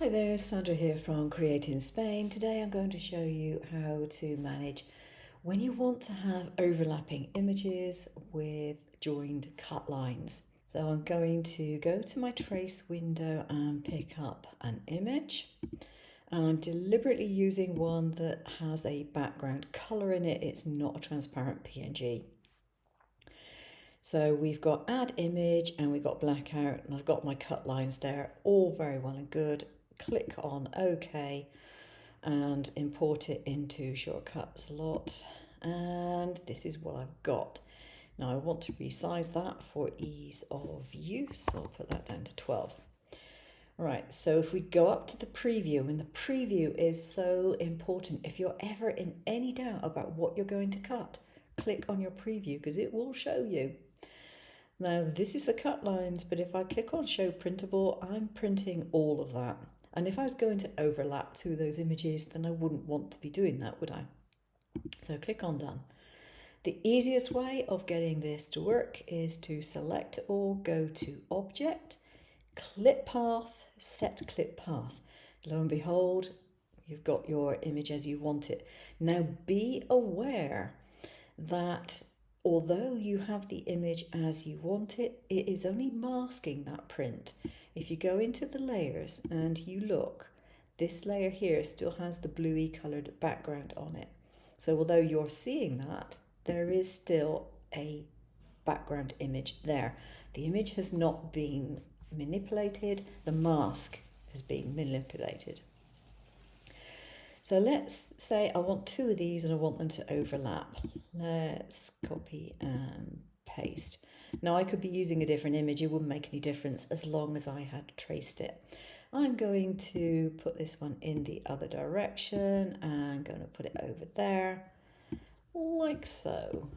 Hi there, Sandra here from Createinspain. Today I'm going to show you how to manage when you want to have overlapping images with joined cut lines. So I'm going to go to my trace window and pick up an image. And I'm deliberately using one that has a background colour in it. It's not a transparent PNG. So we've got add image and we've got blackout, and I've got my cut lines there, all very well and good. Click on OK and import it into shortcut slot. And this is what I've got. Now I want to resize that for ease of use. So I'll put that down to 12. Right, so if we go up to the preview, and the preview is so important. If you're ever in any doubt about what you're going to cut, click on your preview because it will show you. Now this is the cut lines, but if I click on show printable, I'm printing all of that. And if I was going to overlap two of those images, then I wouldn't want to be doing that, would I? So click on done. The easiest way of getting this to work is to select all, go to object, clip path, set clip path. Lo and behold, you've got your image as you want it. Now be aware that although you have the image as you want it, it is only masking that print. If you go into the layers and you look, this layer here still has the bluey coloured background on it. So although you're seeing that, there is still a background image there. The image has not been manipulated, the mask has been manipulated. So let's say I want two of these and I want them to overlap. Let's copy and paste. Now I could be using a different image, it wouldn't make any difference as long as I had traced it. I'm going to put this one in the other direction and I'm going to put it over there, like so.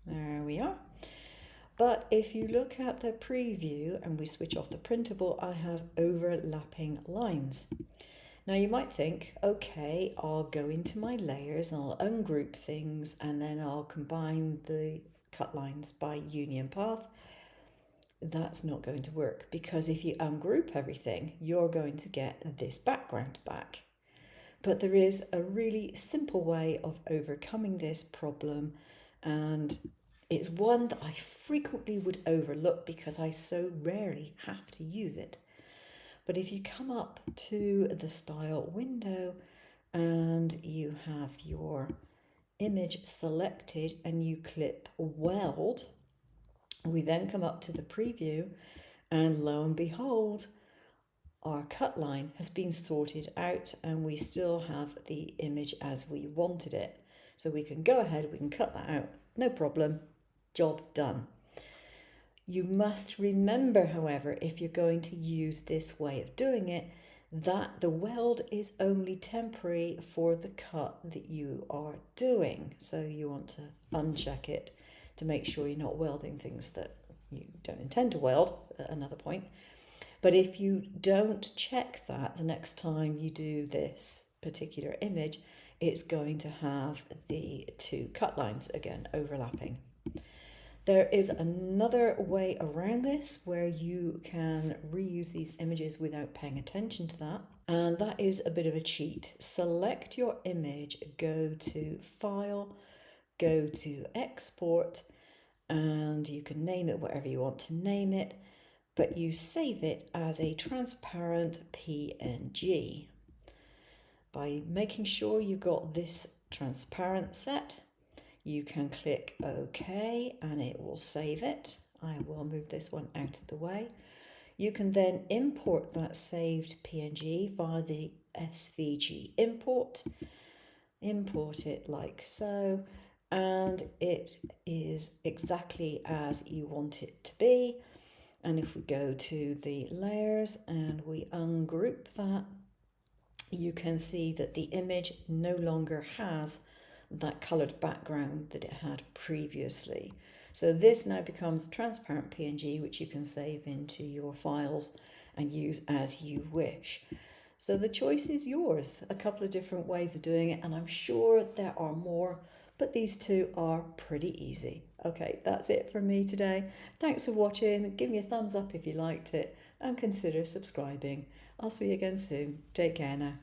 There we are. But if you look at the preview and we switch off the printable, I have overlapping lines. Now you might think, okay, I'll go into my layers and I'll ungroup things and then I'll combine the cut lines by union path. That's not going to work because if you ungroup everything, you're going to get this background back. But there is a really simple way of overcoming this problem, and it's one that I frequently would overlook because I so rarely have to use it. But if you come up to the style window and you have your image selected and you clip weld, we then come up to the preview and lo and behold, our cut line has been sorted out and we still have the image as we wanted it. So we can go ahead, we can cut that out, no problem, job done. You must remember, however, if you're going to use this way of doing it, that the weld is only temporary for the cut that you are doing. So you want to uncheck it to make sure you're not welding things that you don't intend to weld at another point. But if you don't check that the next time you do this particular image, it's going to have the two cut lines again overlapping. There is another way around this where you can reuse these images without paying attention to that. And that is a bit of a cheat. Select your image, go to File, go to Export, and you can name it whatever you want to name it, but you save it as a transparent PNG. By making sure you've got this transparent set, you can click OK and it will save it. I will move this one out of the way. You can then import that saved PNG via the SVG import. Import it like so, and it is exactly as you want it to be. And if we go to the layers and we ungroup that, you can see that the image no longer has that coloured background that it had previously. So this now becomes transparent PNG, which you can save into your files and use as you wish. So the choice is yours. A couple of different ways of doing it, and I'm sure there are more, but these two are pretty easy. Okay, that's it from me today. Thanks for watching. Give me a thumbs up if you liked it and consider subscribing. I'll see you again soon. Take care now.